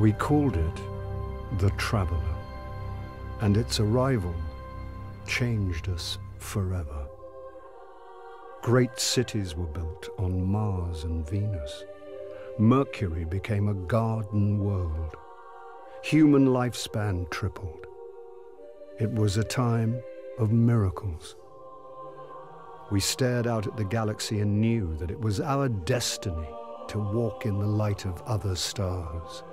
We called it the Traveler, and its arrival changed us forever. Great cities were built on Mars and Venus. Mercury became a garden world. Human lifespan tripled. It was a time of miracles. We stared out at the galaxy and knew that it was our destiny to walk in the light of other stars.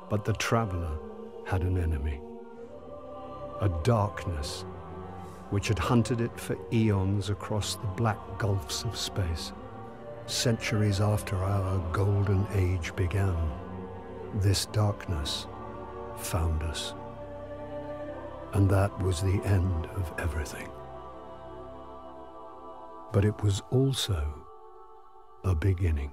But the Traveler had an enemy, a darkness which had hunted it for eons across the black gulfs of space. Centuries after our golden age began, this darkness found us. And that was the end of everything. But it was also a beginning.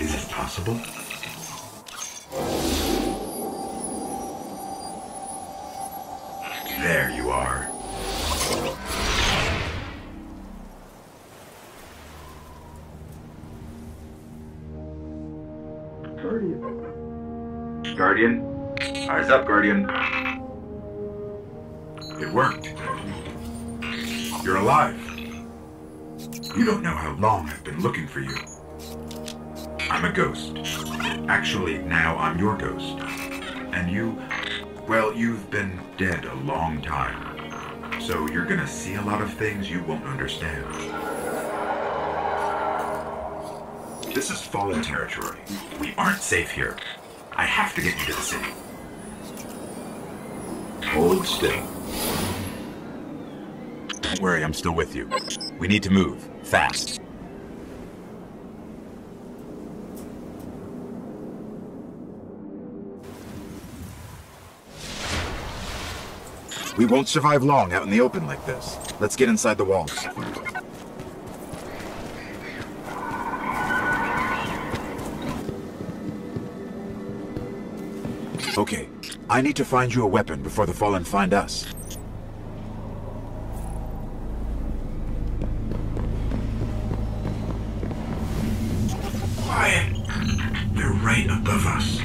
Is it possible? There you are. Guardian? Eyes up, Guardian. It worked. You're alive. You don't know how long I've been looking for you. I'm a ghost. Actually, now I'm your ghost. And you, well, you've been dead a long time. So you're gonna see a lot of things you won't understand. This is fallen territory. We aren't safe here. I have to get you to the city. Hold still. Don't worry, I'm still with you. We need to move, fast. We won't survive long out in the open like this. Let's get inside the walls. Okay, I need to find you a weapon before the Fallen find us. Quiet. They're right above us.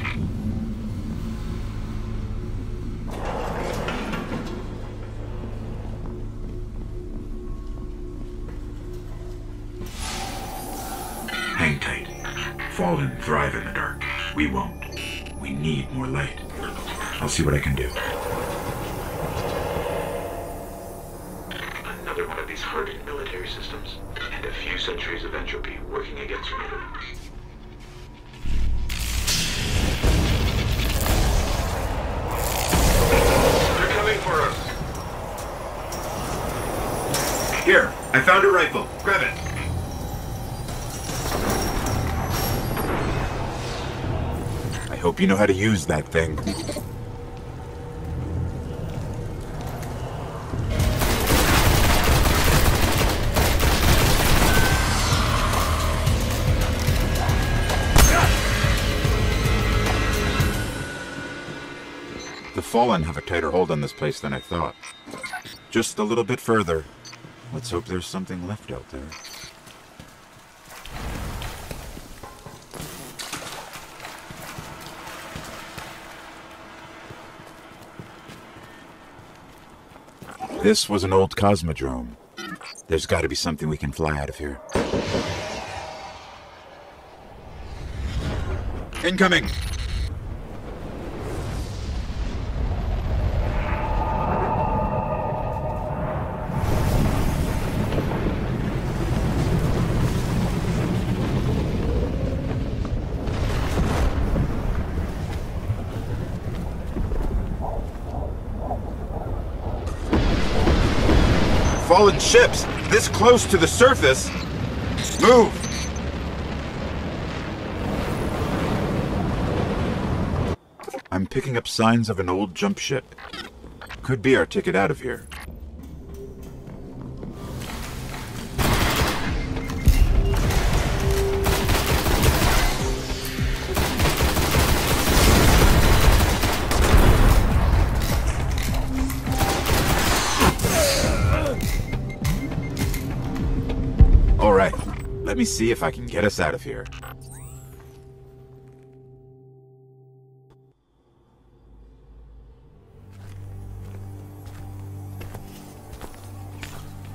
Hang tight. Fallen thrive in the dark. We won't. We need more light. I'll see what I can do. Another one of these hardened military systems, and a few centuries of entropy working against me. They're coming for us. Here, I found a rifle. Grab it. I hope you know how to use that thing. The Fallen have a tighter hold on this place than I thought. Just a little bit further. Let's hope there's something left out there. This was an old cosmodrome. There's got to be something we can fly out of here. Incoming! Fallen ships, this close to the surface. Move! I'm picking up signs of an old jump ship. Could be our ticket out of here. All right, let me see if I can get us out of here.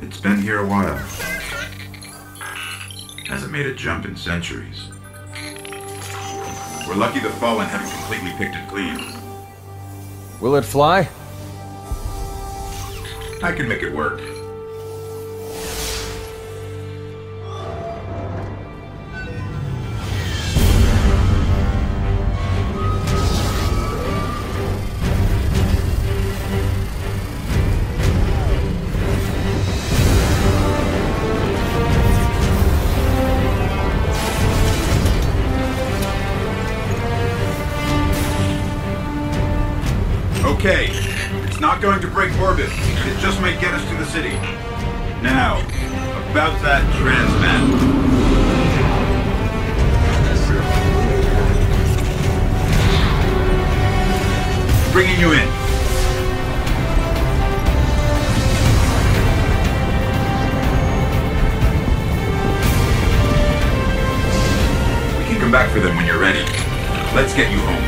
It's been here a while. Hasn't made a jump in centuries. We're lucky the Fallen haven't completely picked it clean. Will it fly? I can make it work. Okay, it's not going to break orbit. It just might get us to the city. Now, about that transmat. Bringing you in. We can come back for them when you're ready. Let's get you home.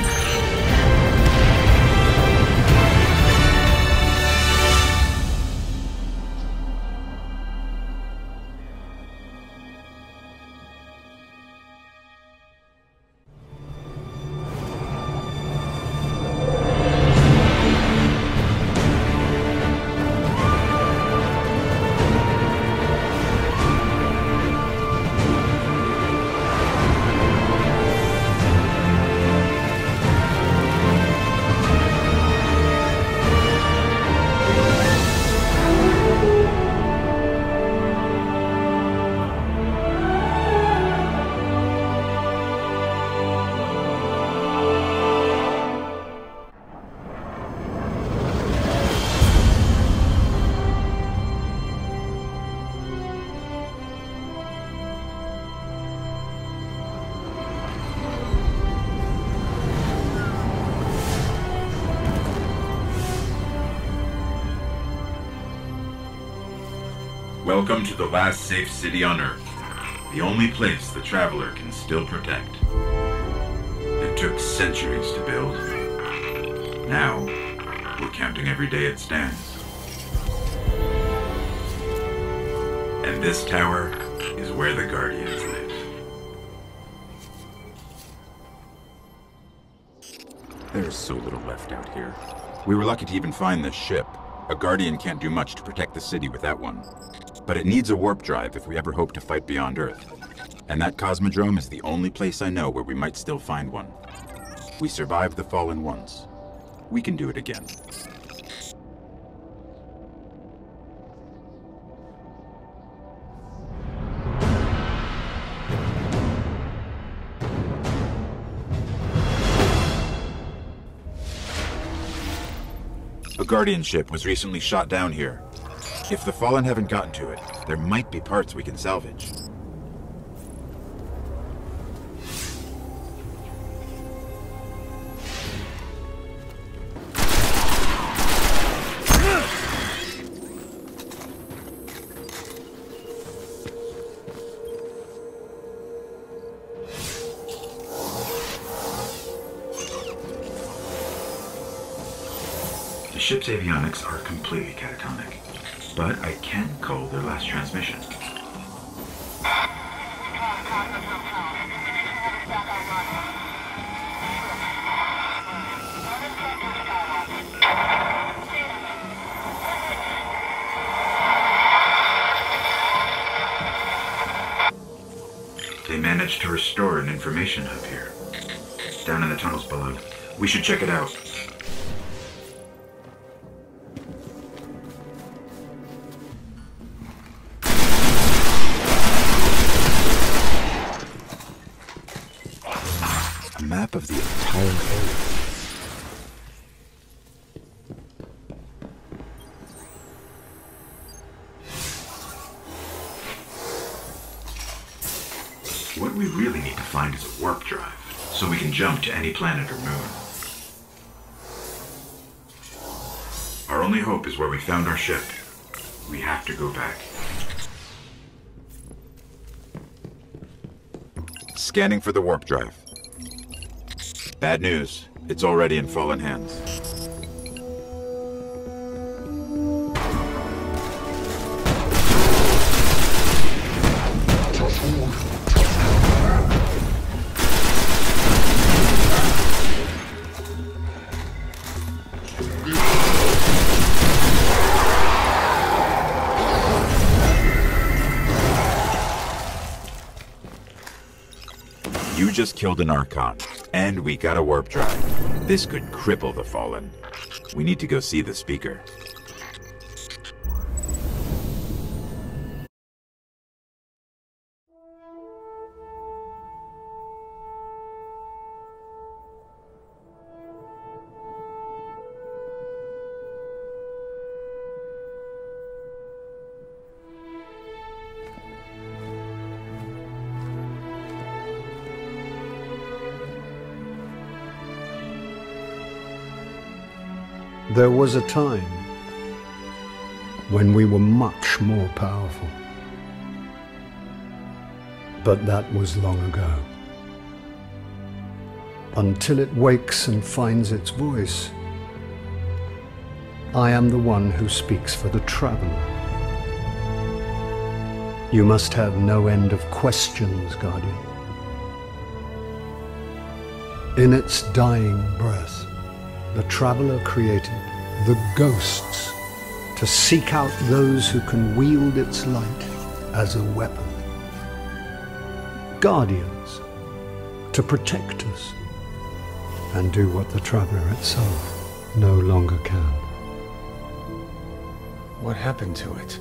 Welcome to the last safe city on Earth. The only place the Traveler can still protect. It took centuries to build. Now, we're counting every day it stands. And this tower is where the Guardians live. There's so little left out here. We were lucky to even find this ship. A Guardian can't do much to protect the city with that one. But it needs a warp drive if we ever hope to fight beyond Earth. And that Cosmodrome is the only place I know where we might still find one. We survived the Fallen once. We can do it again. A Guardian ship was recently shot down here. If the Fallen haven't gotten to it, there might be parts we can salvage. The ship's avionics are completely catatonic, but I can call their last transmission. They managed to restore an information hub here, down in the tunnels below. We should check it out. A map of the entire area. What we really need to find is a warp drive, so we can jump to any planet or moon. Our only hope is where we found our ship. We have to go back. Scanning for the warp drive. Bad news. It's already in fallen hands. You just killed an Archon, and we got a warp drive. This could cripple the Fallen. We need to go see the speaker. There was a time when we were much more powerful. But that was long ago. Until it wakes and finds its voice, I am the one who speaks for the traveler. You must have no end of questions, Guardian. In its dying breath, the traveler created the ghosts to seek out those who can wield its light as a weapon. Guardians to protect us and do what the traveler itself no longer can. What happened to it?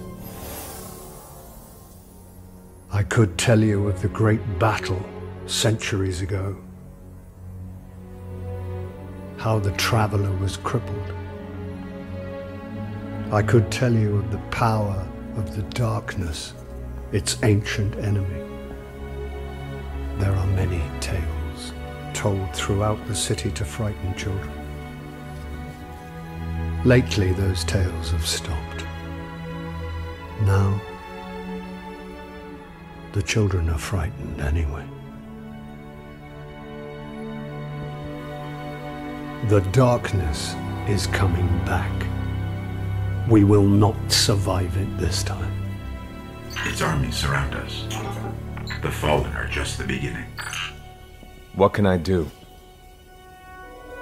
I could tell you of the great battle centuries ago. How the traveler was crippled. I could tell you of the power of the darkness, its ancient enemy. There are many tales told throughout the city to frighten children. Lately, those tales have stopped. Now, the children are frightened anyway. The darkness is coming back. We will not survive it this time. Its armies surround us. The Fallen are just the beginning. What can I do?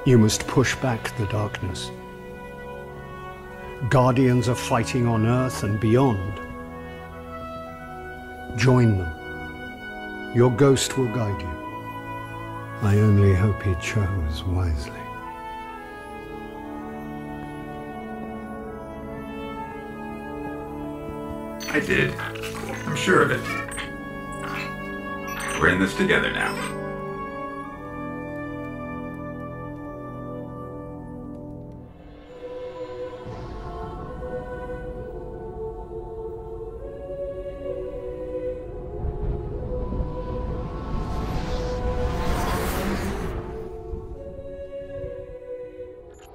You must push back the darkness. Guardians are fighting on Earth and beyond. Join them. Your ghost will guide you. I only hope he chose wisely. I did. I'm sure of it. We're in this together now.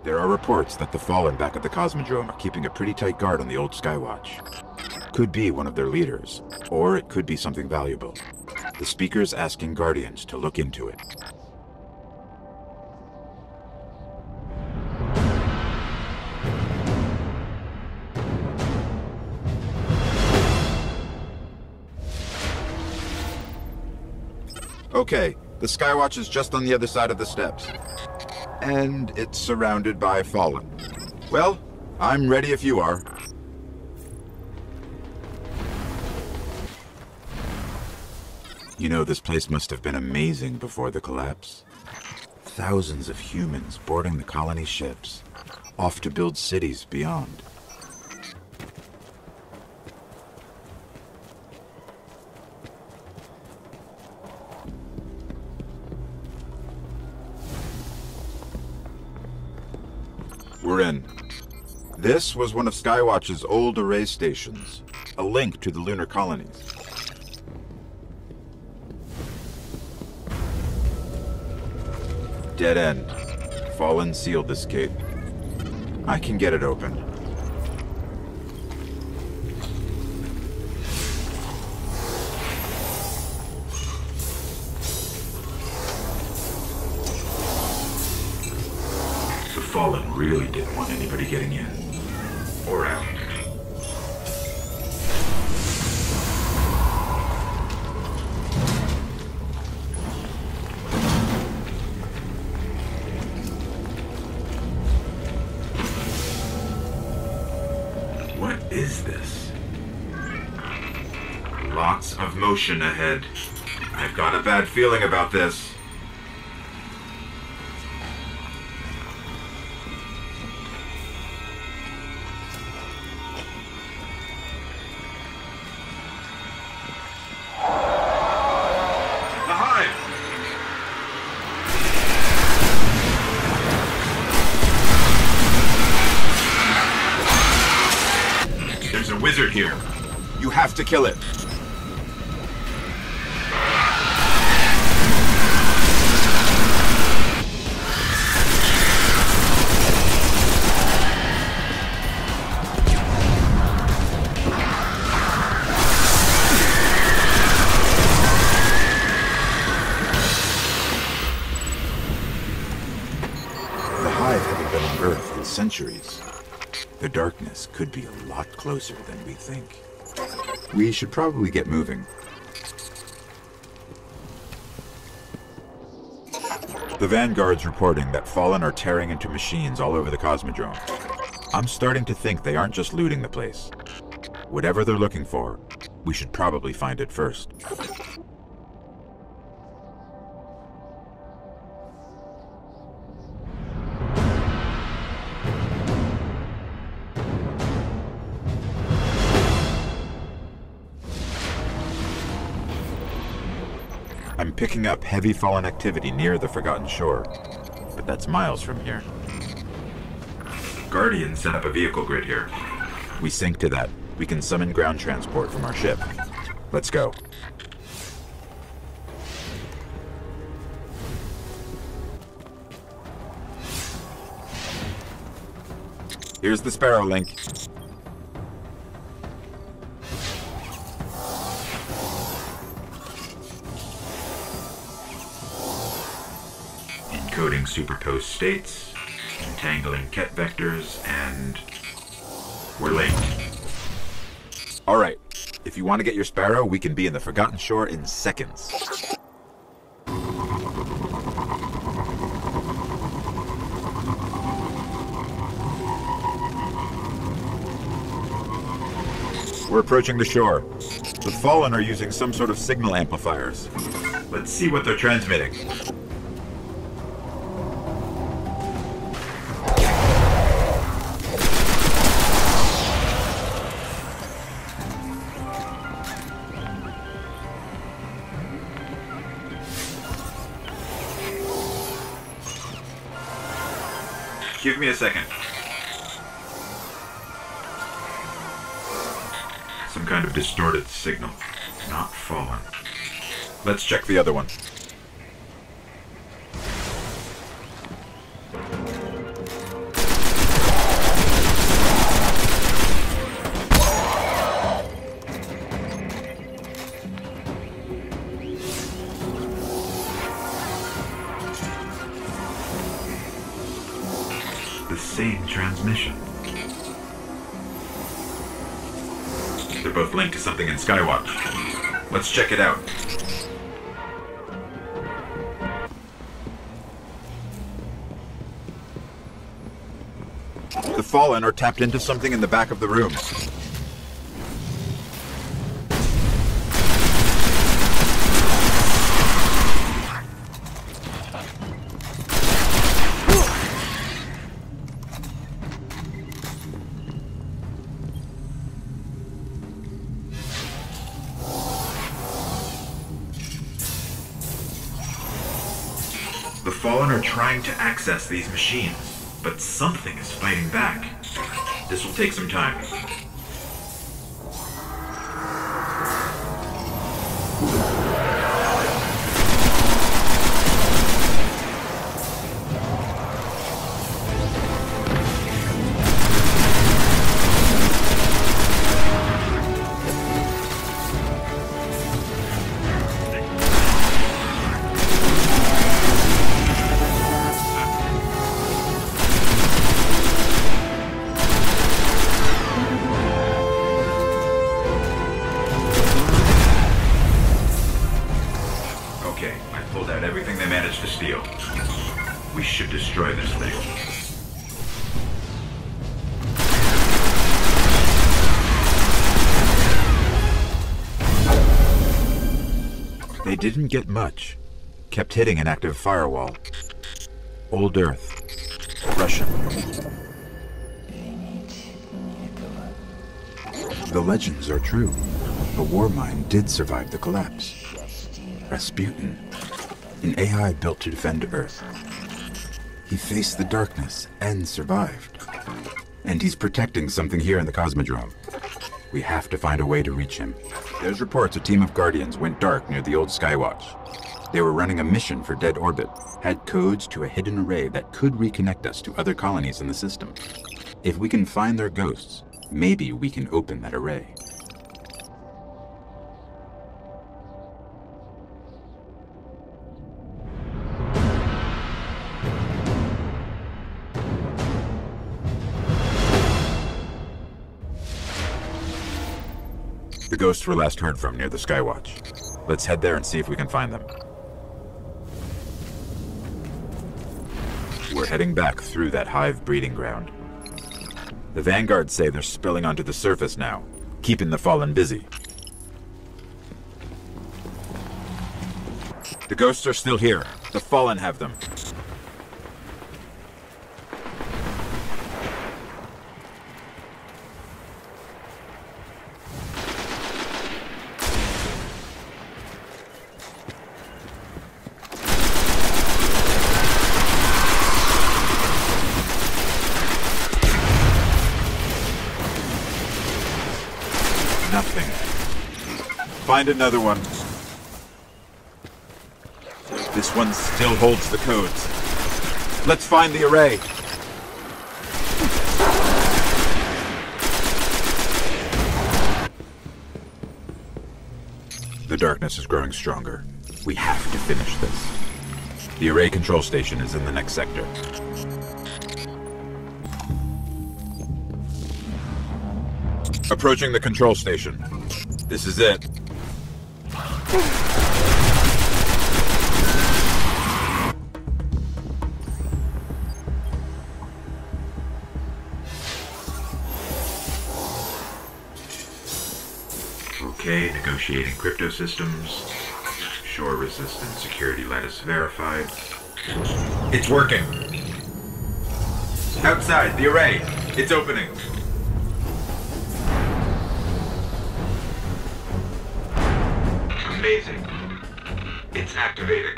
There are reports that the Fallen back at the Cosmodrome are keeping a pretty tight guard on the old Skywatch. Could be one of their leaders, or it could be something valuable. The speaker's asking Guardians to look into it. Okay, the Skywatch is just on the other side of the steps. And it's surrounded by Fallen. Well, I'm ready if you are. You know, this place must have been amazing before the collapse. Thousands of humans boarding the colony ships, off to build cities beyond. We're in. This was one of Skywatch's old array stations, a link to the lunar colonies. Dead end. Fallen sealed this gate. I can get it open. The Fallen really didn't want anybody getting in. Or out. What is this? Lots of motion ahead. I've got a bad feeling about this. There's a wizard here. You have to kill it. The Hive haven't been on Earth in centuries. The darkness could be a lot closer than we think. We should probably get moving. The Vanguard's reporting that Fallen are tearing into machines all over the Cosmodrome. I'm starting to think they aren't just looting the place. Whatever they're looking for, we should probably find it first. I'm picking up heavy Fallen activity near the Forgotten Shore, but that's miles from here. Guardian set up a vehicle grid here. We sync to that. We can summon ground transport from our ship. Let's go. Here's the Sparrow link. Encoding superposed states, entangling ket vectors, and we're late. All right. If you want to get your Sparrow, we can be in the Forgotten Shore in seconds. We're approaching the shore. The Fallen are using some sort of signal amplifiers. Let's see what they're transmitting. Give me a second. Some kind of distorted signal. Not Fallen. Let's check the other one. The same transmission. They're both linked to something in Skywatch. Let's check it out. The Fallen are tapped into something in the back of the room. The Fallen are trying to access these machines, but something is fighting back. This will take some time. Everything they managed to steal. We should destroy this thing. They didn't get much. Kept hitting an active firewall. Old Earth. Russian. The legends are true. The war mine did survive the collapse. Rasputin. An AI built to defend Earth. He faced the darkness and survived. And he's protecting something here in the Cosmodrome. We have to find a way to reach him. There's reports a team of Guardians went dark near the old Skywatch. They were running a mission for Dead Orbit, had codes to a hidden array that could reconnect us to other colonies in the system. If we can find their ghosts, maybe we can open that array. The ghosts were last heard from near the Skywatch. Let's head there and see if we can find them. We're heading back through that hive breeding ground. The Vanguards say they're spilling onto the surface now, keeping the Fallen busy. The ghosts are still here. The Fallen have them. Nothing. Find another one. This one still holds the codes. Let's find the array. The darkness is growing stronger. We have to finish this. The array control station is in the next sector. Approaching the control station. This is it. Okay, negotiating crypto systems. Shore resistant security lattice verified. It's working. Outside, the array. It's opening. Amazing. It's activating.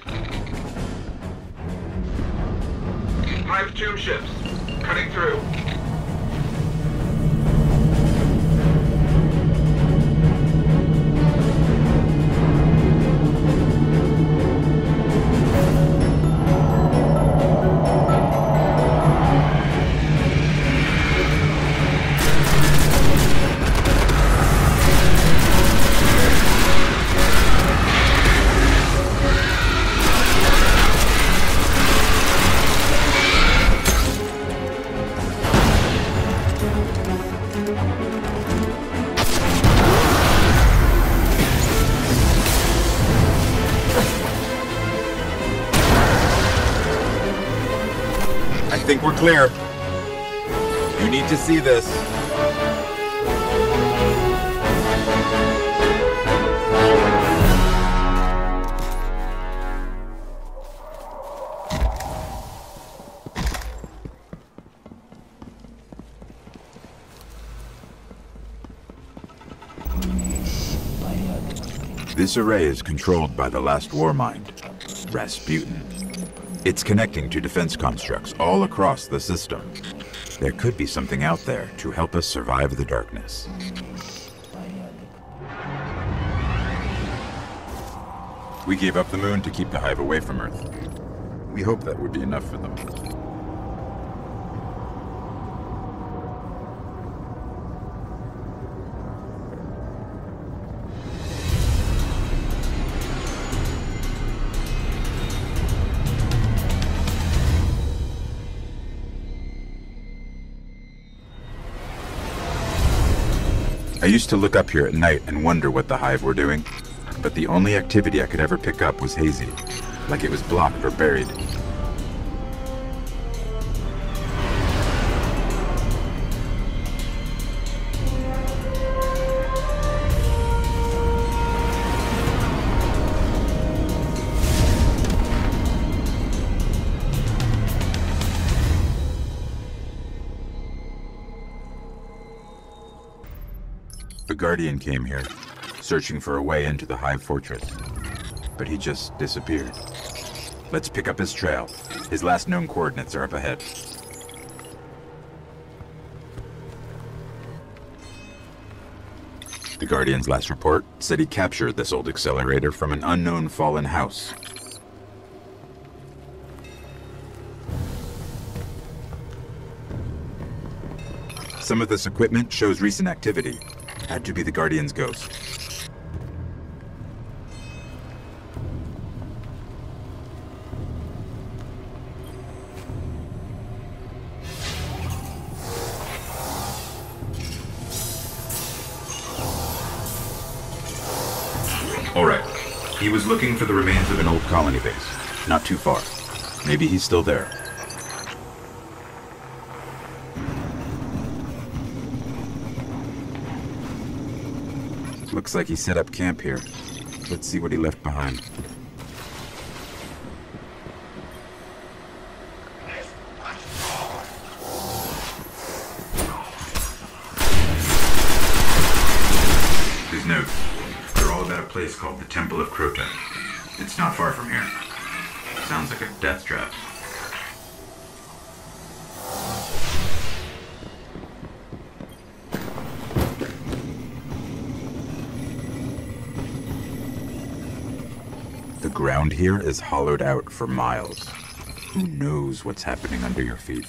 Hive tomb ships. Cutting through. I think we're clear. You need to see this. This array is controlled by the last Warmind, Rasputin. It's connecting to defense constructs all across the system. There could be something out there to help us survive the darkness. We gave up the moon to keep the Hive away from Earth. We hope that would be enough for them. I used to look up here at night and wonder what the Hive were doing, but the only activity I could ever pick up was hazy, like it was blocked or buried. The Guardian came here, searching for a way into the Hive fortress, but he just disappeared. Let's pick up his trail. His last known coordinates are up ahead. The Guardian's last report said he captured this old accelerator from an unknown fallen house. Some of this equipment shows recent activity. Had to be the Guardian's ghost. All right. He was looking for the remains of an old Colony base. Not too far. Maybe he's still there. Looks like he set up camp here. Let's see what he left behind. His notes. They're all about a place called the Temple of Crota. It's not far from here. Sounds like a death trap. The ground here is hollowed out for miles. Who knows what's happening under your feet?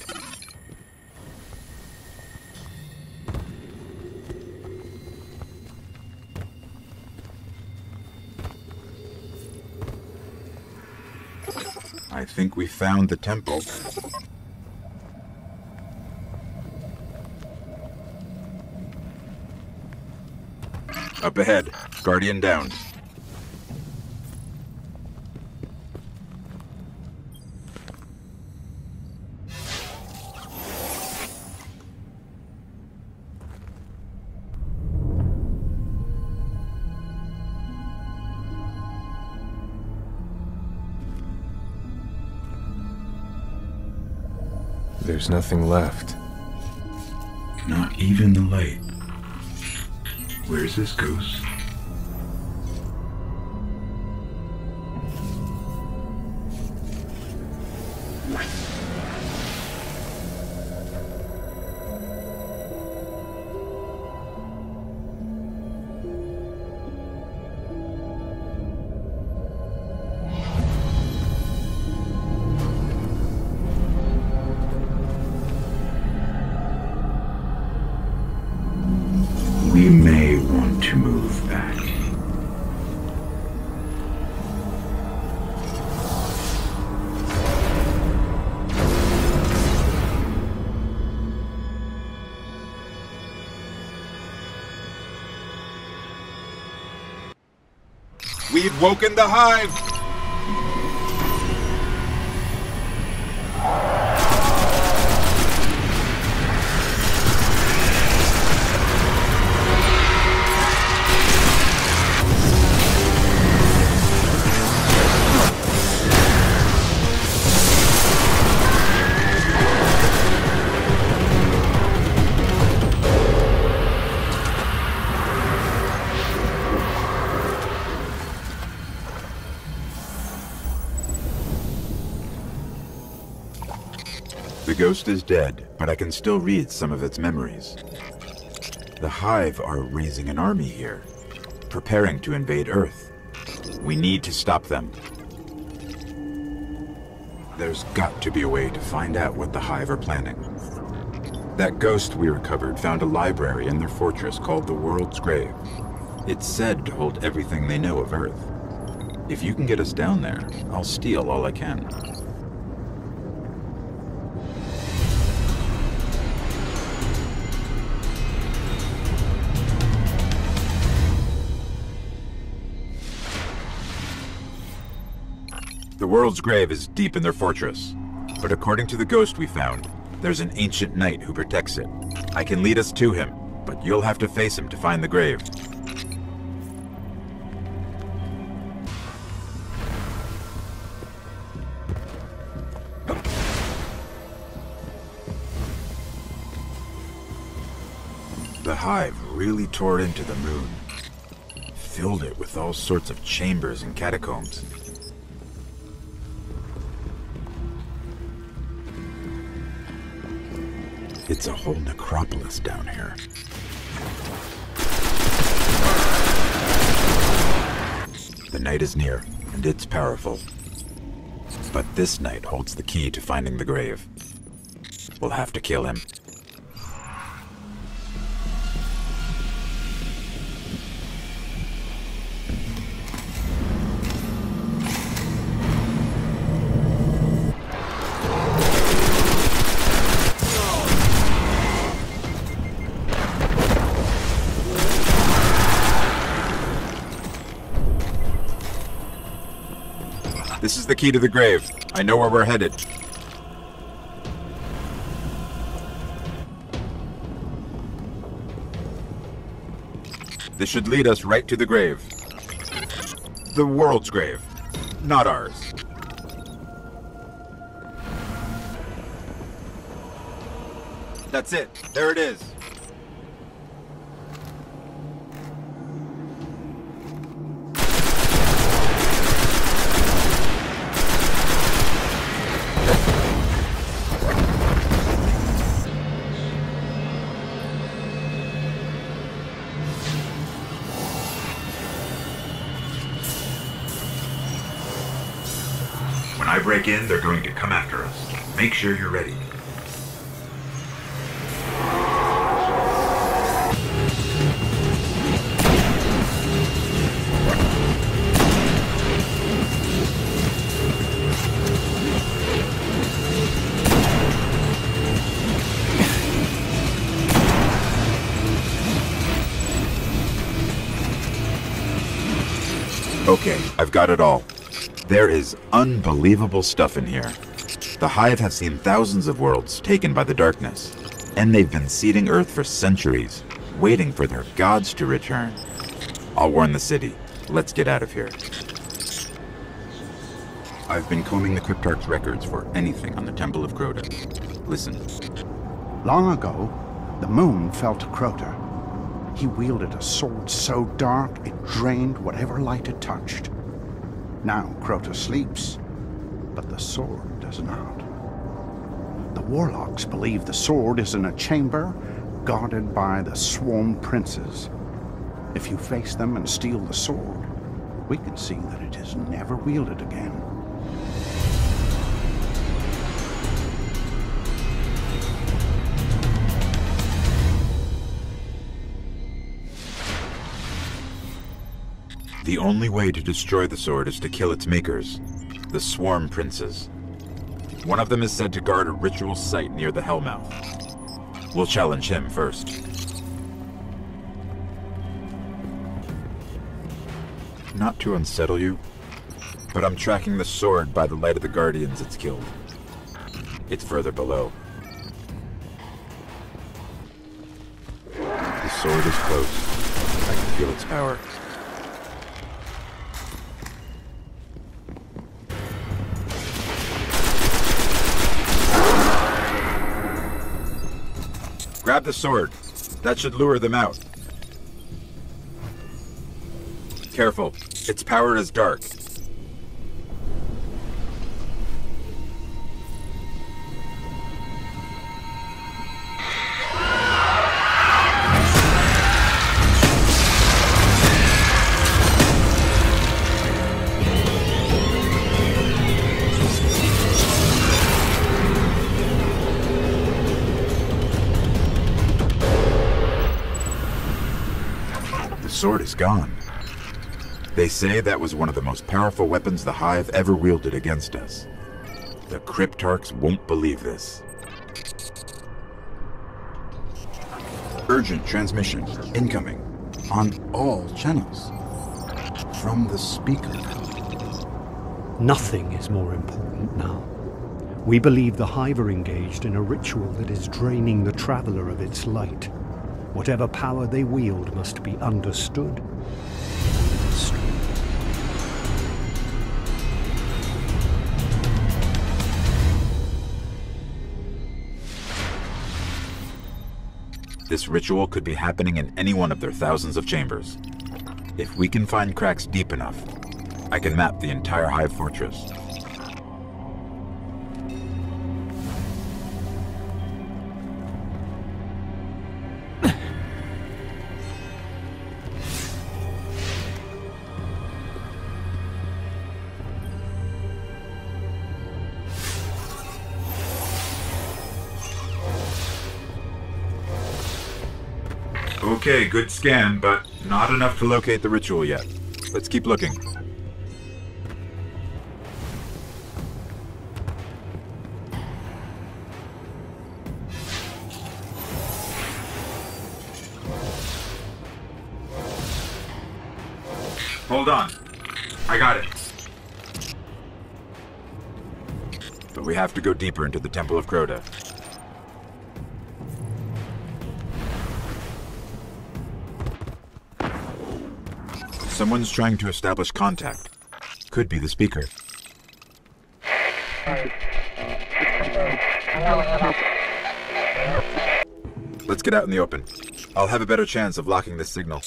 I think we found the temple. Up ahead, Guardian down. There's nothing left. Not even the light. Where's this ghost? We may want to move back. We've woken the Hive! ghost is dead, but I can still read some of its memories. The Hive are raising an army here, preparing to invade Earth. We need to stop them. There's got to be a way to find out what the Hive are planning. That ghost we recovered found a library in their fortress called the World's Grave. It's said to hold everything they know of Earth. If you can get us down there, I'll steal all I can. The World's Grave is deep in their fortress, but according to the ghost we found, there's an ancient knight who protects it. I can lead us to him, but you'll have to face him to find the grave. The Hive really tore into the moon, filled it with all sorts of chambers and catacombs. It's a whole necropolis down here. The night is near, and it's powerful. But this knight holds the key to finding the grave. We'll have to kill him. This is the key to the grave. I know where we're headed. This should lead us right to the grave. The world's grave, not ours. That's it. There it is. When I break in, they're going to come after us. Make sure you're ready. Okay, I've got it all. There is unbelievable stuff in here. The Hive have seen thousands of worlds taken by the darkness, and they've been seeding Earth for centuries, waiting for their gods to return. I'll warn the city. Let's get out of here. I've been combing the Cryptarch's records for anything on the Temple of Crota. Listen. Long ago, the moon fell to Crota. He wielded a sword so dark it drained whatever light it touched. Now Crota sleeps, but the sword does not. The warlocks believe the sword is in a chamber guarded by the Swarm Princes. If you face them and steal the sword, we can see that it is never wielded again. The only way to destroy the sword is to kill its makers, the Swarm Princes. One of them is said to guard a ritual site near the Hellmouth. We'll challenge him first. Not to unsettle you, but I'm tracking the sword by the light of the Guardians it's killed. It's further below. The sword is close. I can feel its power. Grab the sword. That should lure them out. Careful. Its power is dark. sword is gone. They say that was one of the most powerful weapons the Hive ever wielded against us. The Cryptarchs won't believe this. Urgent transmission, incoming, on all channels. From the speaker. Nothing is more important now. We believe the Hive are engaged in a ritual that is draining the Traveler of its light. Whatever power they wield must be understood. This ritual could be happening in any one of their thousands of chambers. If we can find cracks deep enough, I can map the entire Hive fortress. Okay, good scan, but not enough to locate. Locate the ritual yet. Let's keep looking. Hold on. I got it. But we have to go deeper into the Temple of Crota. Someone's trying to establish contact. Could be the speaker. Let's get out in the open. I'll have a better chance of locking this signal.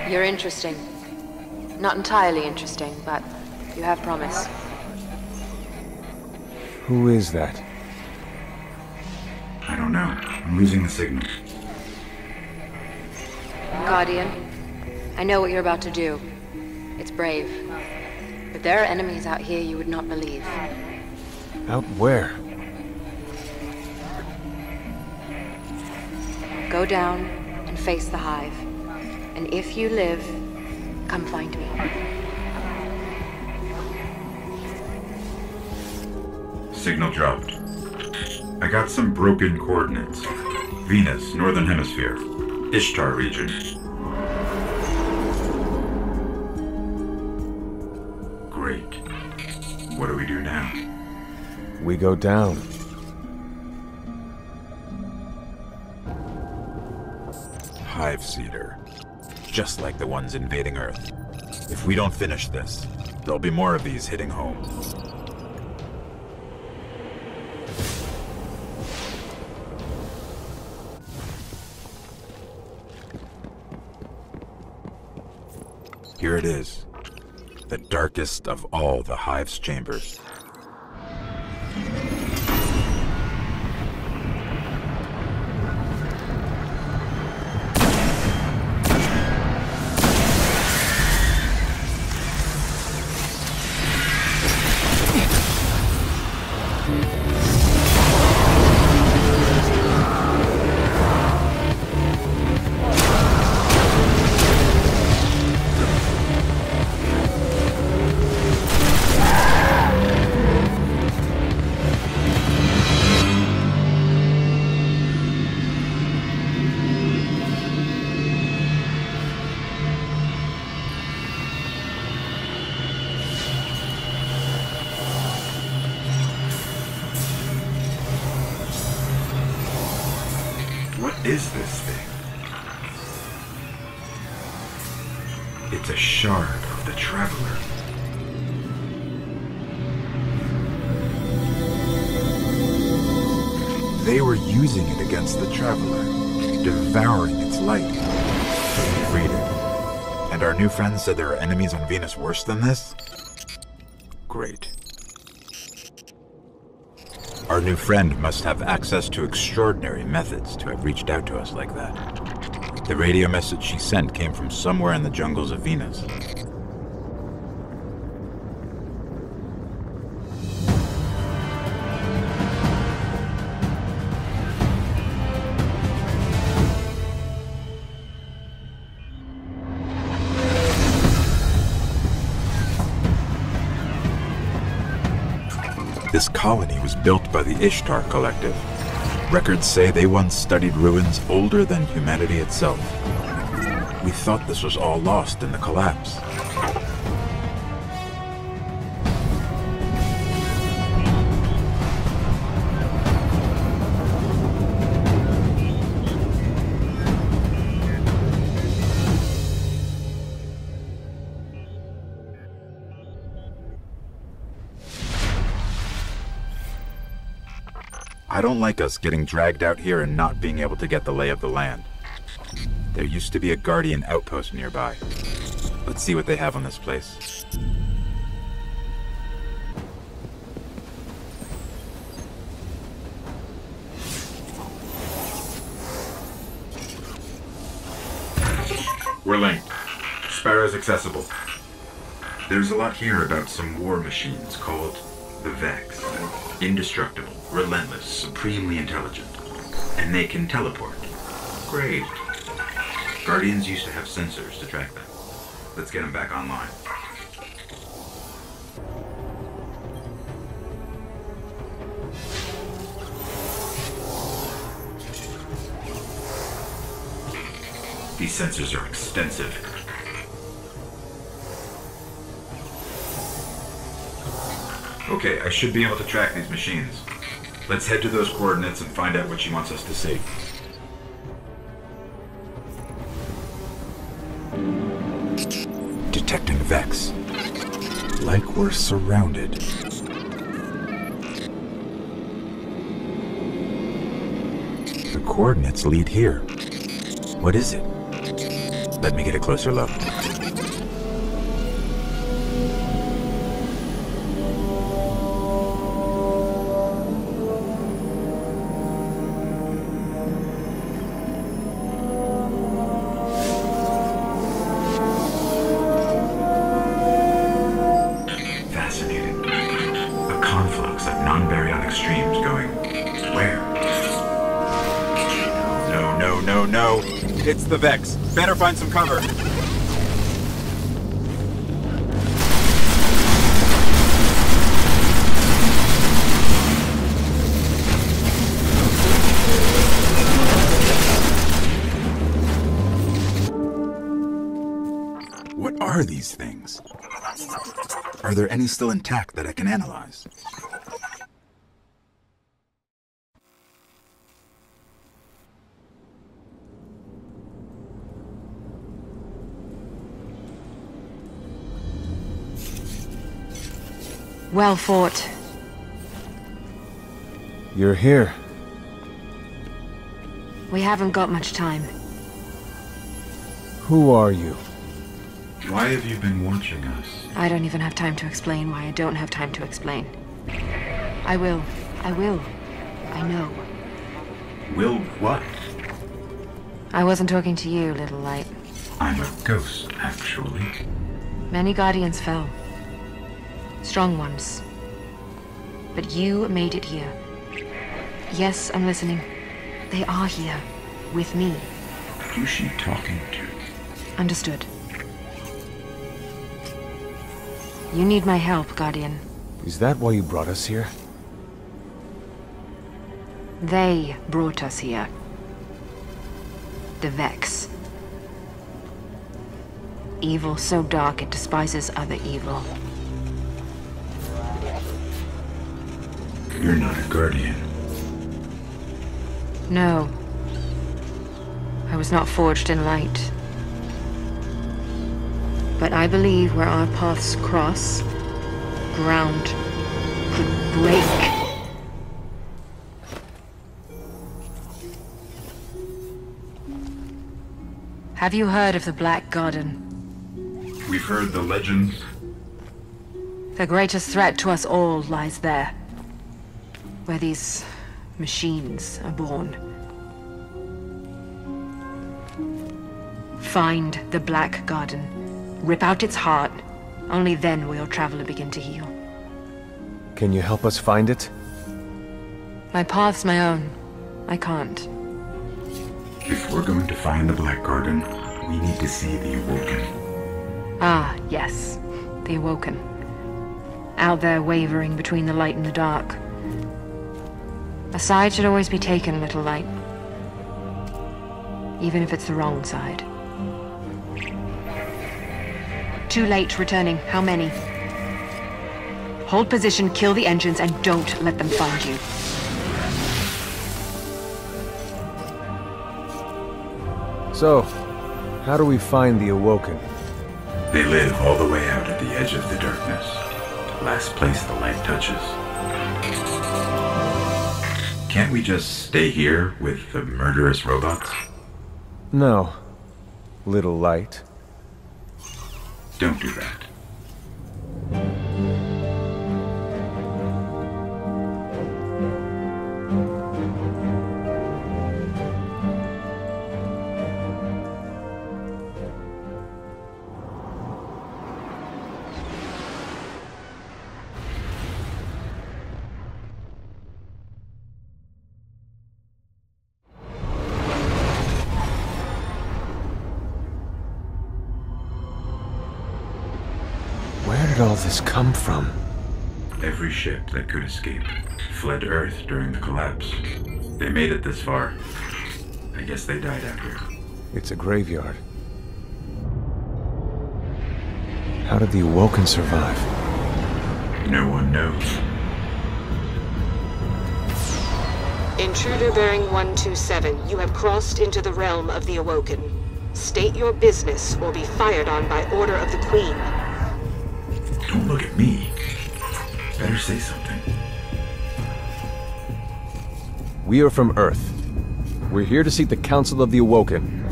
You're interesting. Not entirely interesting, but you have promise. Who is that? I don't know. I'm losing the signal. Guardian, I know what you're about to do. It's brave. But there are enemies out here you would not believe. Out where? Go down and face the Hive. And if you live, come find me. Signal dropped. I got some broken coordinates. Venus, Northern Hemisphere. Ishtar region. Great. What do we do now? We go down. Hive Seeder. Just like the ones invading Earth. If we don't finish this, there'll be more of these hitting home. Here it is. The darkest of all the Hive's chambers. What is this thing? It's a shard of the Traveler. They were using it against the Traveler, devouring its light. We freed it. And our new friends said there are enemies on Venus worse than this? Great. Our new friend must have access to extraordinary methods to have reached out to us like that. The radio message she sent came from somewhere in the jungles of Venus. This colony was built by the Ishtar Collective. Records say they once studied ruins older than humanity itself. We thought this was all lost in the collapse. I don't like us getting dragged out here and not being able to get the lay of the land. There used to be a Guardian outpost nearby. Let's see what they have on this place. We're linked. Sparrow's accessible. There's a lot here about some war machines called the Vex. Indestructible, relentless, supremely intelligent. And they can teleport. Great. Guardians used to have sensors to track them. Let's get them back online. These sensors are extensive. Okay, I should be able to track these machines. Let's head to those coordinates and find out what she wants us to see. Detecting Vex. Like we're surrounded. The coordinates lead here. What is it? Let me get a closer look. No. It's the Vex. Better find some cover. What are these things? Are there any still intact that I can analyze? Well fought. You're here. We haven't got much time. Who are you? Why have you been watching us? I don't even have time to explain why I don't have time to explain. I will. I know. Will what? I wasn't talking to you, little light. I'm a ghost, actually. Many Guardians fell. Strong ones. But you made it here. Yes, I'm listening. They are here. With me. Who's she talking to? Understood. You need my help, Guardian. Is that why you brought us here? They brought us here. The Vex. Evil so dark it despises other evil. You're not a Guardian. No. I was not forged in light. But I believe where our paths cross, ground could break. Have you heard of the Black Garden? We've heard the legends. The greatest threat to us all lies there. Where these machines are born. Find the Black Garden. Rip out its heart. Only then will your traveler begin to heal. Can you help us find it? My path's my own. I can't. If we're going to find the Black Garden, we need to see the Awoken. Ah, yes. The Awoken. Out there wavering between the light and the dark. A side should always be taken, little light. Even if it's the wrong side. Too late returning. How many? Hold position, kill the engines, and don't let them find you. So, how do we find the Awoken? They live all the way out at the edge of the darkness. Last place the light touches. Can't we just stay here with the murderous robots? No. Little light. Don't do that. Where did all this come from? Every ship that could escape fled Earth during the collapse. They made it this far. I guess they died out here. It's a graveyard. How did the Awoken survive? No one knows. Intruder bearing 127, you have crossed into the realm of the Awoken. State your business or be fired on by order of the Queen. Don't look at me. Better say something. We are from Earth. We're here to seek the Council of the Awoken.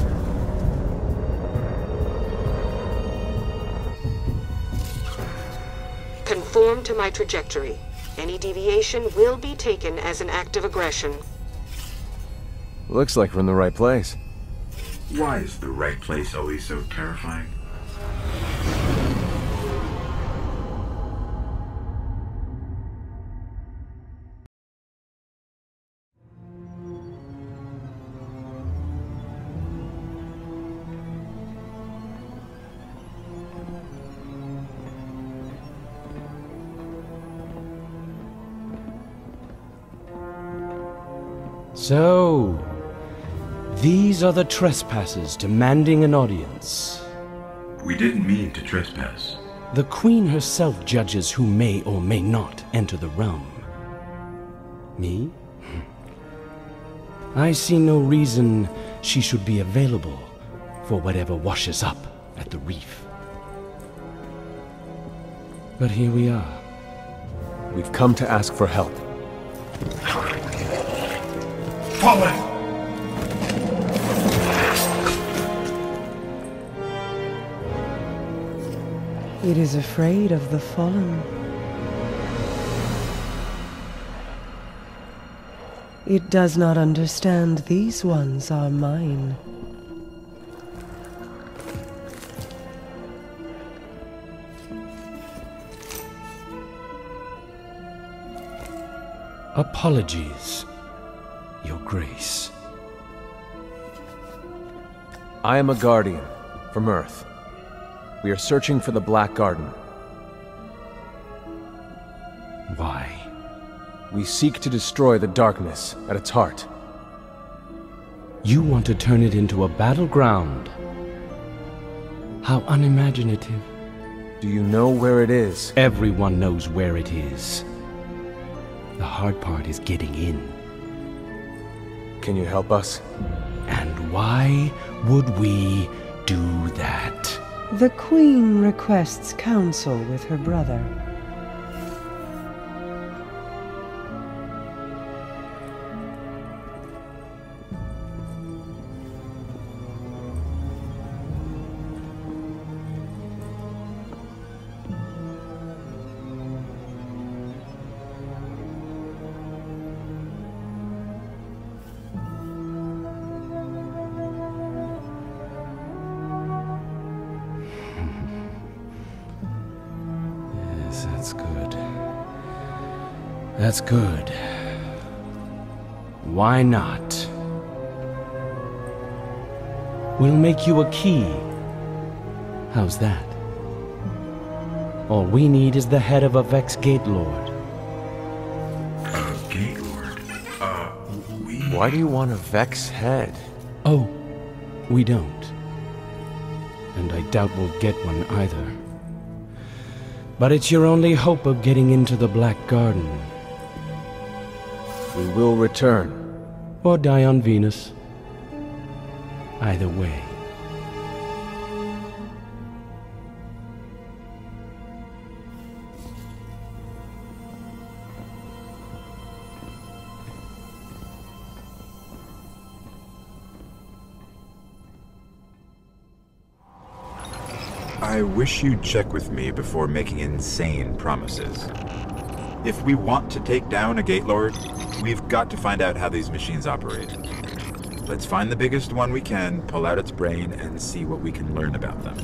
Conform to my trajectory. Any deviation will be taken as an act of aggression. Looks like we're in the right place. Why is the right place always so terrifying? So, these are the trespassers demanding an audience. We didn't mean to trespass. The Queen herself judges who may or may not enter the realm. Me? I see no reason she should be available for whatever washes up at the reef. But here we are. We've come to ask for help. Fallen! It is afraid of the fallen. It does not understand these ones are mine. Apologies, Your Grace. I am a Guardian from Earth. We are searching for the Black Garden. Why? We seek to destroy the darkness at its heart. You want to turn it into a battleground? How unimaginative. Do you know where it is? Everyone knows where it is. The hard part is getting in. Can you help us? And why would we do that? The Queen requests counsel with her brother. That's good. That's good. Why not? We'll make you a key. How's that? All we need is the head of a Vex Gate Lord. Gate Lord? Why do you want a Vex head? Oh, we don't. And I doubt we'll get one either. But it's your only hope of getting into the Black Garden. We will return. Or die on Venus. Either way. I wish you'd check with me before making insane promises. If we want to take down a Gate Lord, we've got to find out how these machines operate. Let's find the biggest one we can, pull out its brain, and see what we can learn about them.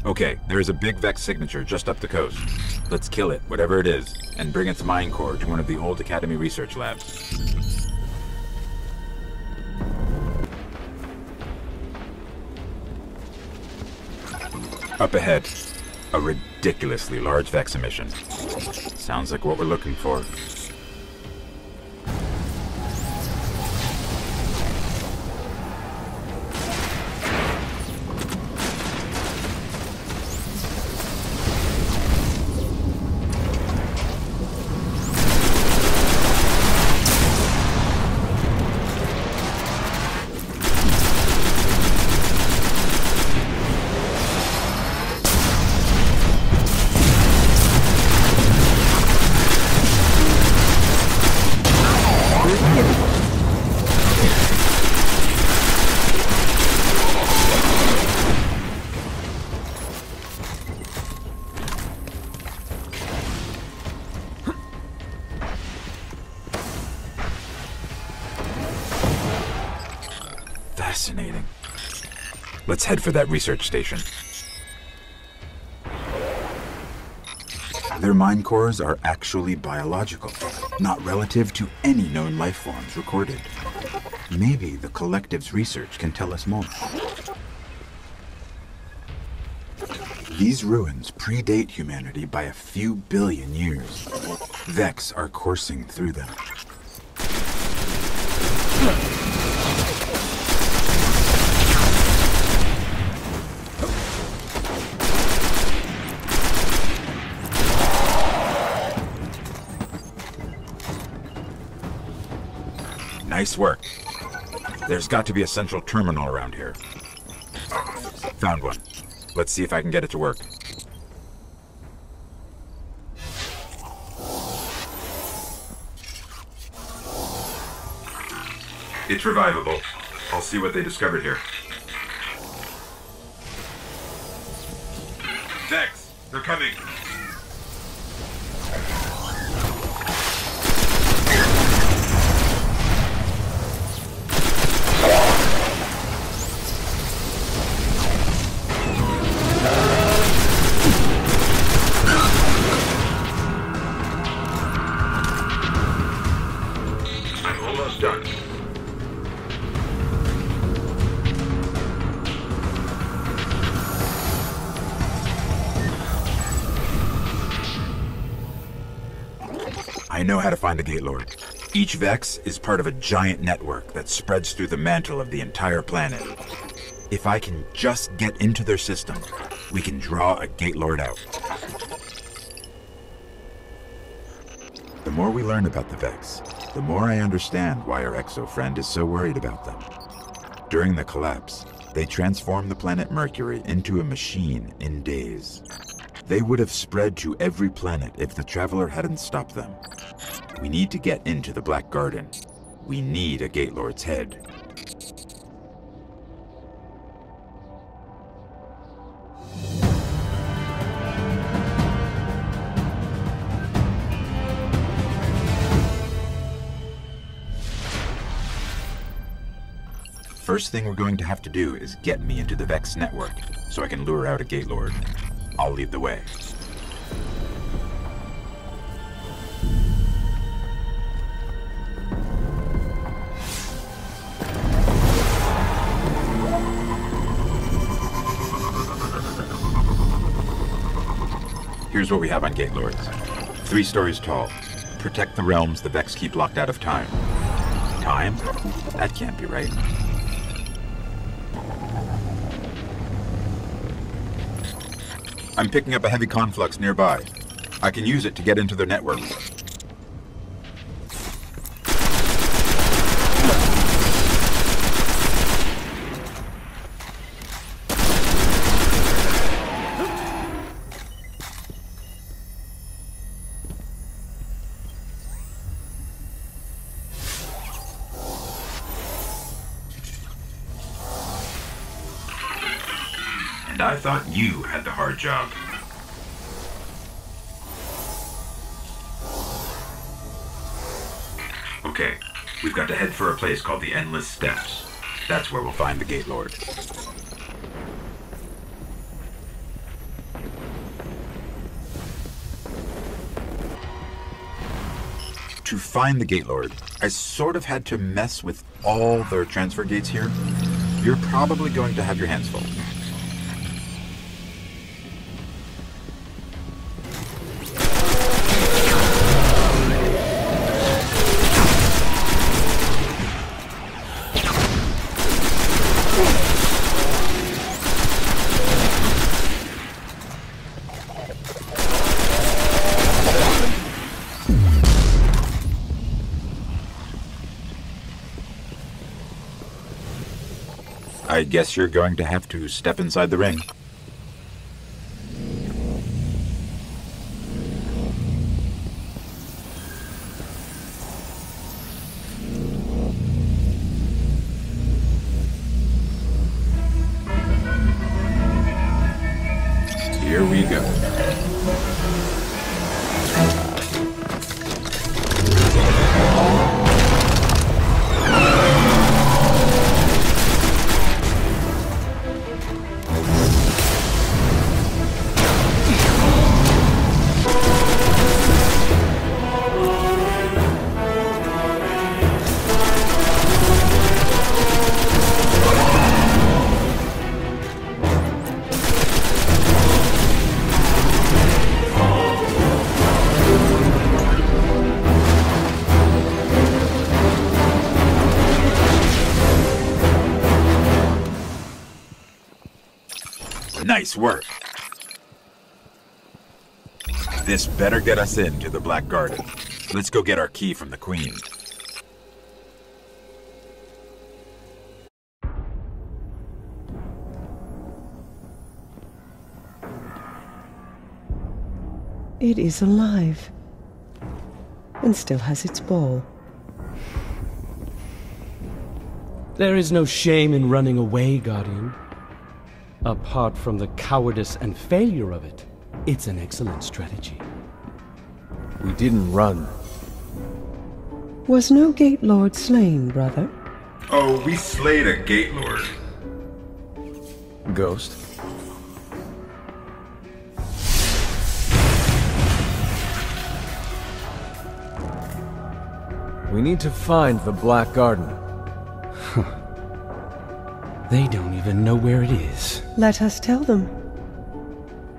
Okay, there's a big Vex signature just up the coast. Let's kill it, whatever it is, and bring its mine core to one of the old Academy research labs. Up ahead, a ridiculously large Vex emission. Sounds like what we're looking for. Fascinating. Let's head for that research station. Their mind cores are actually biological, not relative to any known life forms recorded. Maybe the collective's research can tell us more. These ruins predate humanity by a few billion years. Vex are coursing through them. Nice work. There's got to be a central terminal around here. Found one. Let's see if I can get it to work. It's revivable. I'll see what they discovered here. Vex! They're coming! Done. I know how to find the Gate Lord. Each Vex is part of a giant network that spreads through the mantle of the entire planet. If I can just get into their system, we can draw a Gate Lord out. The more we learn about the Vex, the more I understand why our Exo friend is so worried about them. During the collapse, they transformed the planet Mercury into a machine in days. They would have spread to every planet if the Traveler hadn't stopped them. We need to get into the Black Garden. We need a Gate Lord's head. first thing we're going to have to do is get me into the Vex network, so I can lure out a Gate Lord. I'll lead the way. Here's what we have on Gate Lords. 3 stories tall. Protect the realms the Vex keep locked out of time. Time? That can't be right. I'm picking up a heavy conflux nearby. I can use it to get into their network. And I thought you had the hard job. Okay, we've got to head for a place called the Endless Steps. That's where we'll find the Gate Lord. To find the Gate Lord, I sort of had to mess with all their transfer gates here. You're probably going to have your hands full. I guess you're going to have to step inside the ring. Here we go. Nice work. This better get us into the Black Garden. Let's go get our key from the Queen. It is alive. And still has its ball. There is no shame in running away, Guardian. Apart from the cowardice and failure of it, it's an excellent strategy. We didn't run. Was no Gate Lord slain, brother? Oh, we slayed a Gate Lord. Ghost? We need to find the Black Garden. They don't even know where it is. Let us tell them.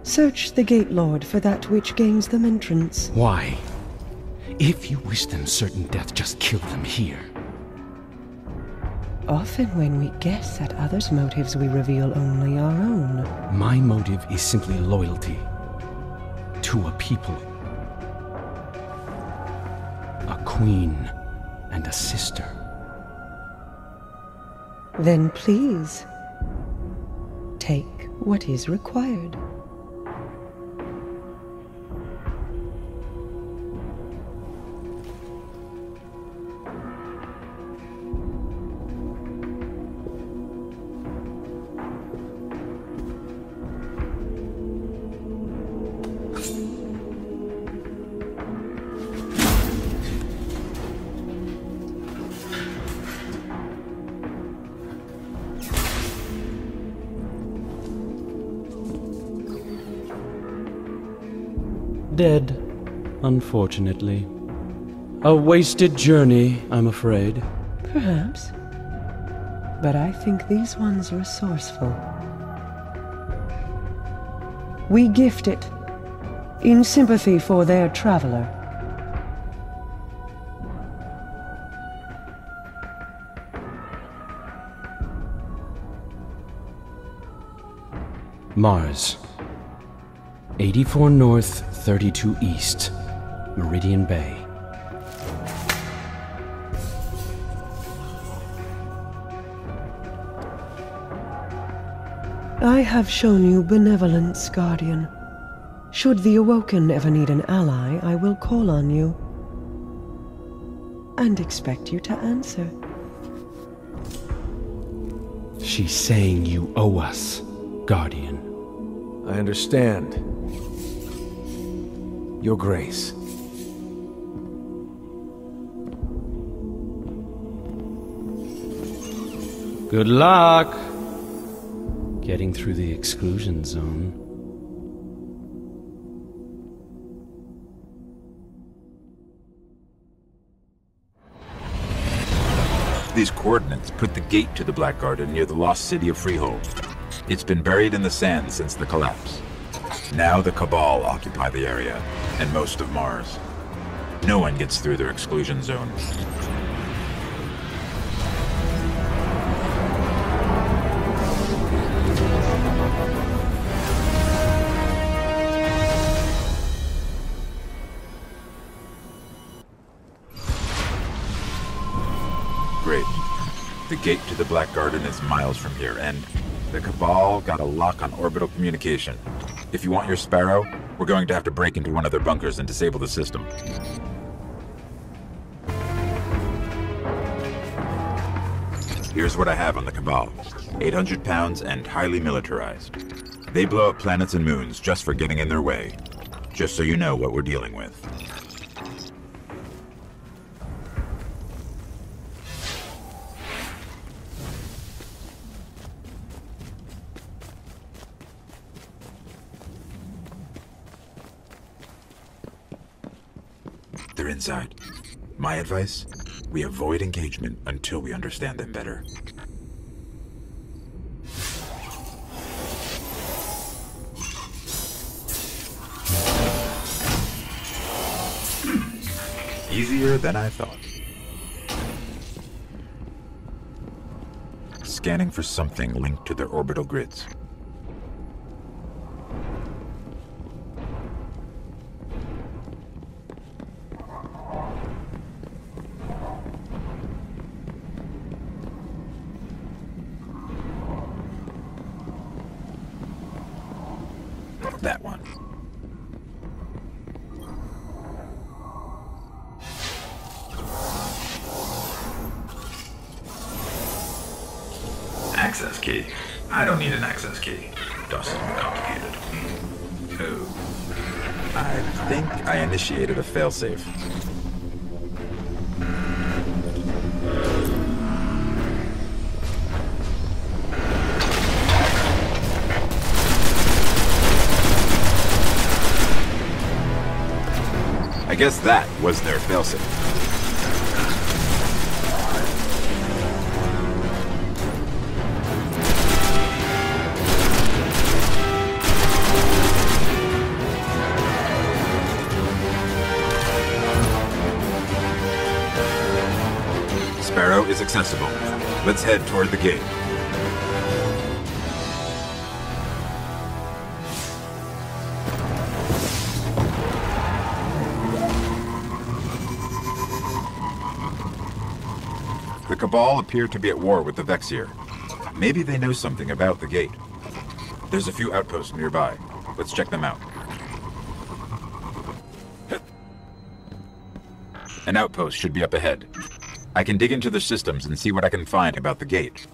Search the Gate Lord for that which gains them entrance. Why? If you wish them certain death, just kill them here. Often when we guess at others' motives, we reveal only our own. My motive is simply loyalty. To a people. A queen and a sister. Then please, take what is required. Dead, unfortunately. A wasted journey, I'm afraid. Perhaps. But I think these ones resourceful. We gift it, in sympathy for their traveler. Mars. 84 North, 32 East. Meridian Bay. I have shown you benevolence, Guardian. Should the Awoken ever need an ally, I will call on you. And expect you to answer. She's saying you owe us, Guardian. I understand. Your Grace. Good luck getting through the exclusion zone. These coordinates put the gate to the Black Garden near the lost city of Freehold. It's been buried in the sand since the collapse. Now the Cabal occupy the area, and most of Mars. No one gets through their exclusion zone. Great. The gate to the Black Garden is miles from here, and the Cabal got a lock on orbital communication. If you want your Sparrow, we're going to have to break into one of their bunkers and disable the system. Here's what I have on the Cabal. 800 pounds and highly militarized. They blow up planets and moons just for getting in their way. Just so you know what we're dealing with. They're inside. My advice? We avoid engagement until we understand them better. Easier than I thought. Scanning for something linked to their orbital grids. That one. Access key. I don't need an access key. Doesn't complicated. Oh. I think I initiated a failsafe. I guess that was their failsafe. Sparrow is accessible. Let's head toward the gate. The Cabal appear to be at war with the Vexier. Maybe they know something about the gate. There's a few outposts nearby. Let's check them out. An outpost should be up ahead. I can dig into the systems and see what I can find about the gate.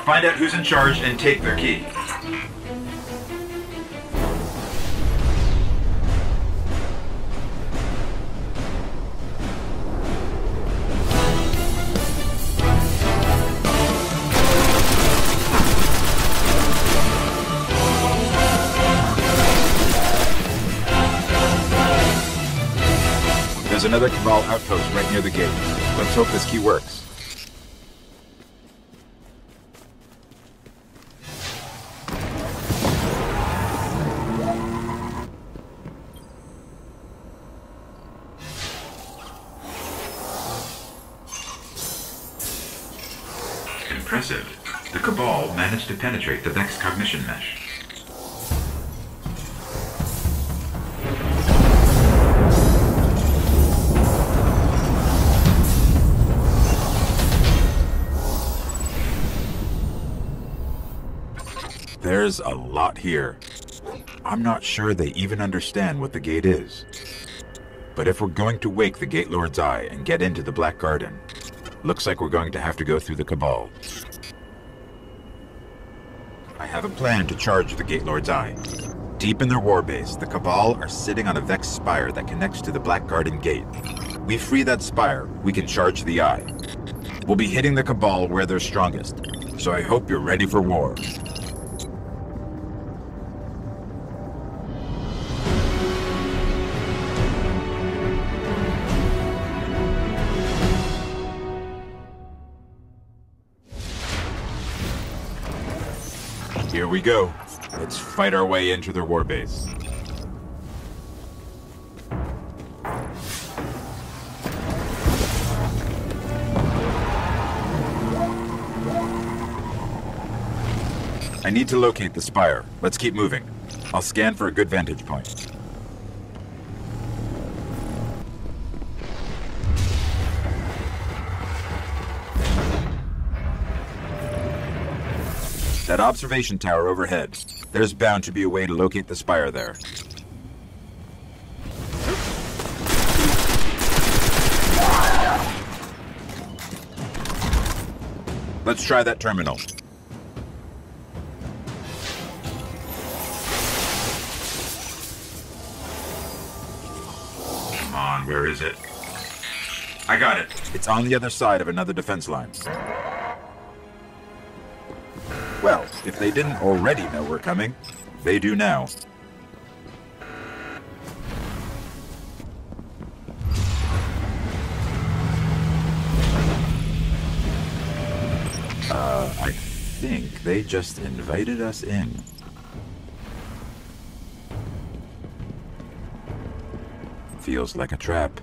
Find out who's in charge and take their key. There's another Cabal outpost right near the gate. Let's hope this key works. Impressive. The Cabal managed to penetrate the Vex cognition mesh. There's a lot here. I'm not sure they even understand what the gate is. But if we're going to wake the Gate Lord's Eye and get into the Black Garden, looks like we're going to have to go through the Cabal. I have a plan to charge the Gate Lord's Eye. Deep in their warbase, the Cabal are sitting on a Vex spire that connects to the Black Garden gate. We free that spire, we can charge the Eye. We'll be hitting the Cabal where they're strongest, so I hope you're ready for war. Here we go. Let's fight our way into their warbase. I need to locate the spire. Let's keep moving. I'll scan for a good vantage point. That observation tower overhead. There's bound to be a way to locate the spire there. Let's try that terminal. Come on, where is it? I got it. It's on the other side of another defense line. Well, if they didn't already know we're coming, they do now. I think they just invited us in. Feels like a trap.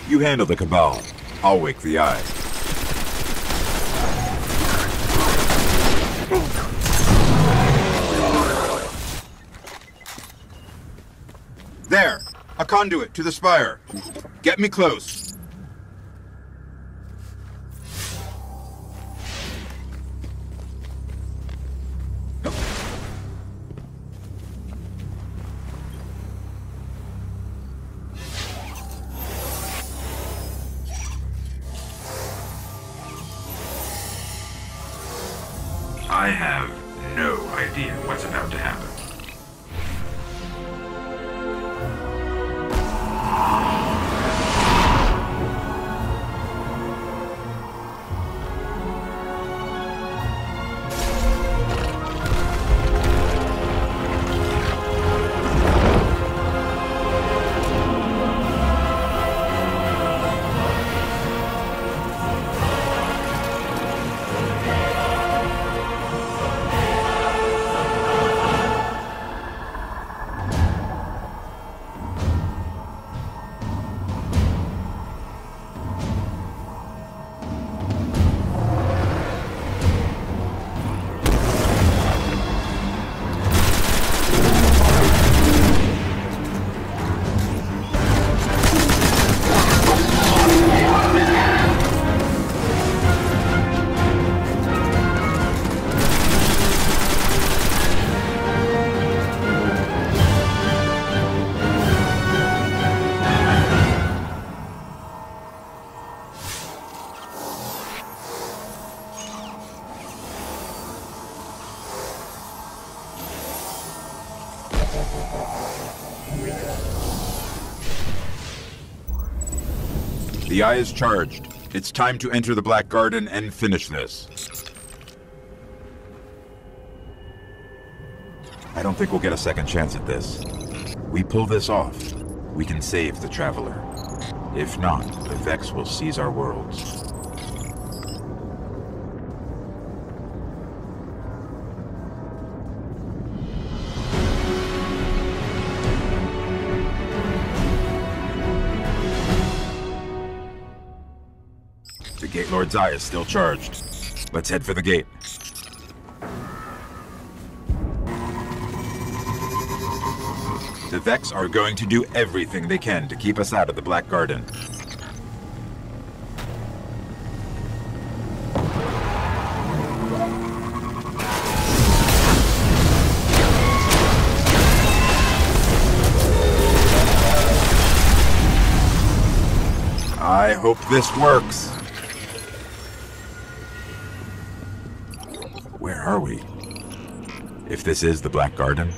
You handle the Cabal. I'll wake the Eye. There! A conduit to the spire. Get me close. I have no idea what's about to happen. The eye is charged. It's time to enter the Black Garden and finish this. I don't think we'll get a second chance at this. We pull this off, we can save the Traveler. If not, the Vex will seize our worlds. The Gate Lord's eye is still charged. Let's head for the gate. The Vex are going to do everything they can to keep us out of the Black Garden. I hope this works. Where are we? If this is the Black Garden,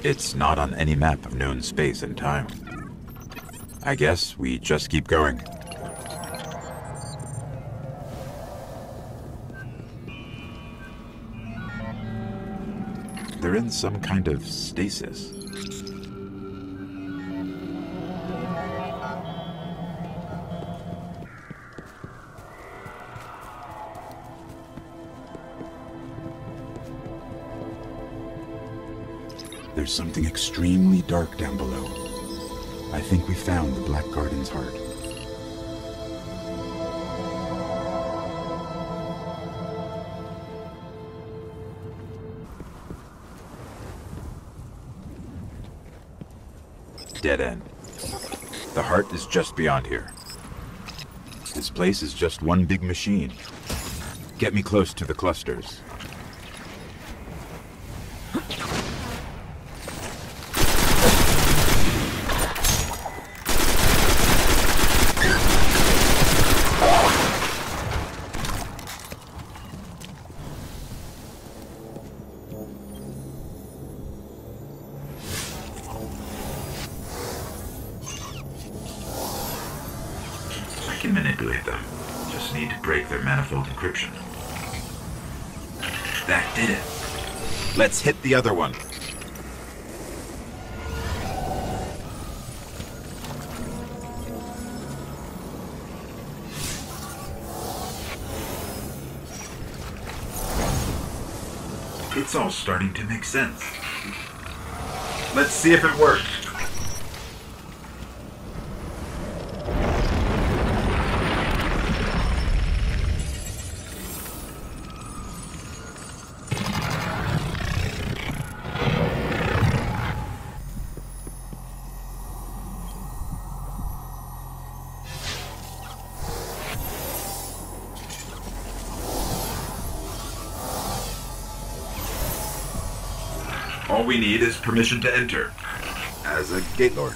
it's not on any map of known space and time. I guess we just keep going. They're in some kind of stasis. There's something extremely dark down below. I think we found the Black Garden's heart. Dead end. The heart is just beyond here. This place is just one big machine. Get me close to the clusters. I can manipulate them. Just need to break their manifold encryption. That did it. Let's hit the other one. It's all starting to make sense. Let's see if it works. All we need is permission to enter. As a Gate Lord.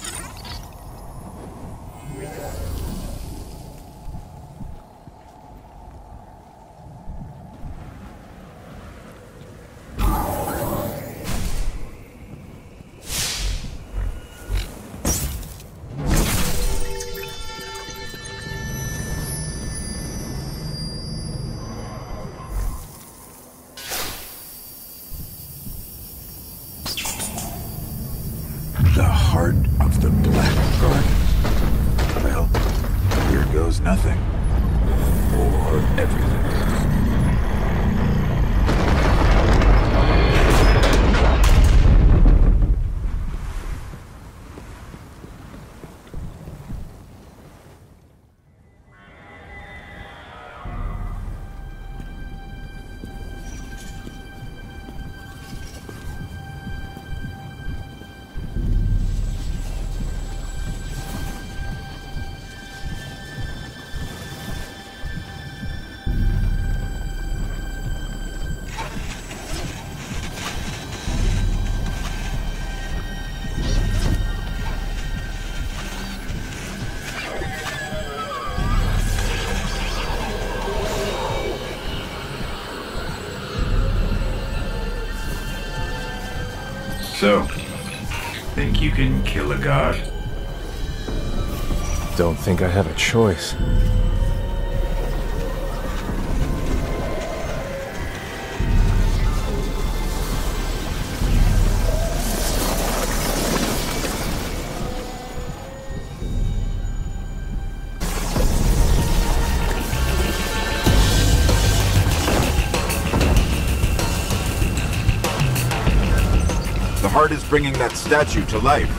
The heart of the Black Garden. Well, here goes nothing. Or everything. So, Think you can kill a god? Don't think I have a choice. The heart is bringing that statue to life.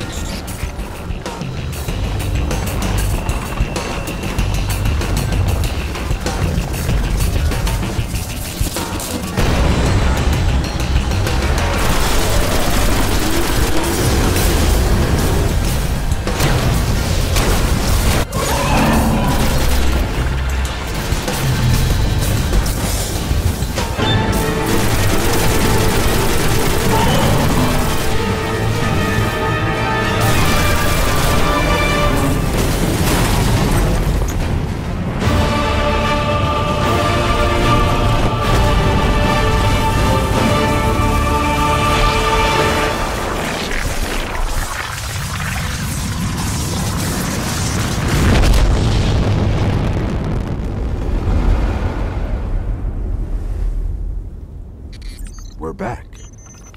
We're back.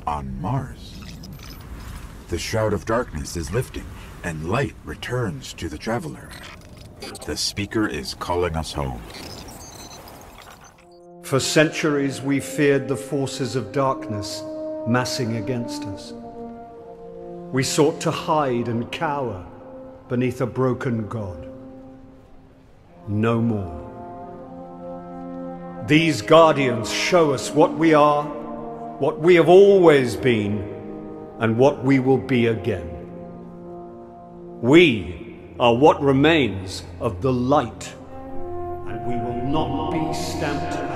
On Mars. The Shroud of Darkness is lifting, and light returns to the Traveler. The speaker is calling us home. For centuries we feared the forces of darkness massing against us. We sought to hide and cower beneath a broken god. No more. These guardians show us what we are, what we have always been, and what we will be again. We are what remains of the light, and we will not be stamped out.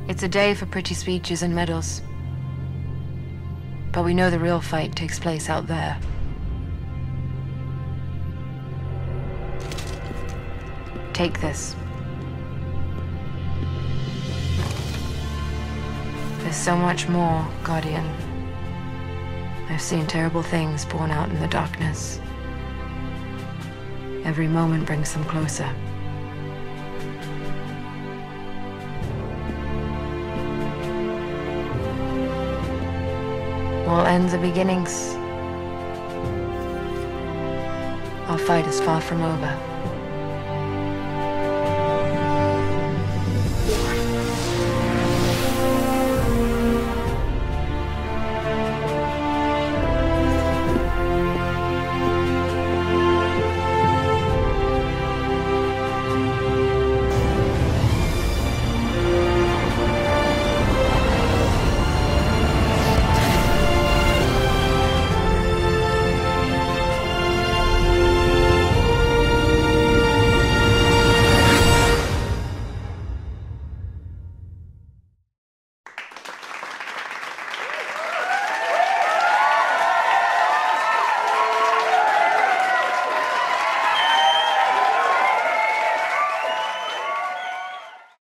It's a day for pretty speeches and medals. But we know the real fight takes place out there. Take this. There's so much more, Guardian. I've seen terrible things born out in the darkness. Every moment brings them closer. All ends are beginnings. Our fight is far from over.